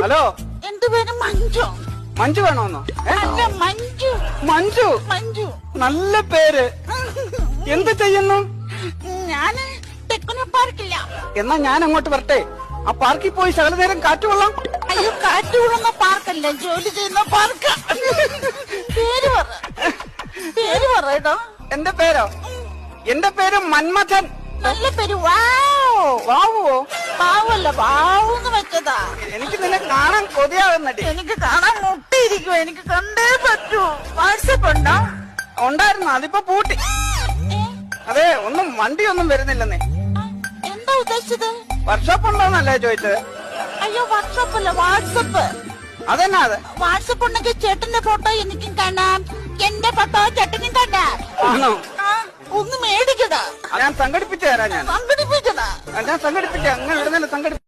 Hello, എന്റെ പേര് മഞ്ജു. മഞ്ജു വേണോന്നോ? അല്ല, മഞ്ജു. മഞ്ജു, മഞ്ജു. നല്ല പേര്. എന്ത് ചെയ്യുന്നു? ഞാന് ടെക്നോ പാർക്കില്ല. എന്നാ ഞാൻ അങ്ങോട്ട് വരട്ടെ? ആ പാർക്കിൽ പോയി ശകല നേരം കാറ്റ് കൊള്ളാം. അയ്യോ, കാറ്റ് കൊള്ളുന്ന പാർക്കല്ല, ജോലി ചെയ്യുന്ന പാർക്ക്. പേര് പറ, പേര് പറയട്ടോ. എന്റെ പേരോ? എന്റെ പേര് മന്മഥൻ. നല്ല പേര്. വാവ്. വാവുവോ? വാവല്ല, വാവൂന്ന് വെച്ചതാ. എനിക്ക് നിന്നെ കാണാൻ കൊതിയാവുന്നടി. എനിക്ക് കാണാൻ മുട്ടിയിരിക്കും, എനിക്ക് കണ്ടേ പറ്റൂ. വാട്സപ്പ് ഉണ്ടോ? ഉണ്ടായിരുന്നു, അതിപ്പോ പൂട്ടി. അതെ, ഒന്നും വണ്ടിയൊന്നും വരുന്നില്ലെന്നേ. എന്താ ഉദ്ദേശിച്ചത്? വർക്ക്ഷോപ്പ് ഉണ്ടോന്നല്ലേ ചോദിച്ചത്? അയ്യോ, വർക്ക്ഷോപ്പ് അല്ല, വാട്സപ്പ്. അതെന്നാ അത്? വാട്സപ്പ് ഉണ്ടെങ്കിൽ ചേട്ടന്റെ ഫോട്ടോ എനിക്കും കാണാം, എന്റെ ഫോട്ടോ ചേട്ടനും കാണാം. ആണോ? ഒന്ന് മേടിക്കടാ. ഞാൻ സംഘടിപ്പിച്ചു തരാം. ഞാൻ സംഘടിപ്പിക്കടാ. സംഘടിപ്പിക്കാം. അങ്ങനെ ഇടുന്നല്ലേ സംഘടിപ്പിച്ചു.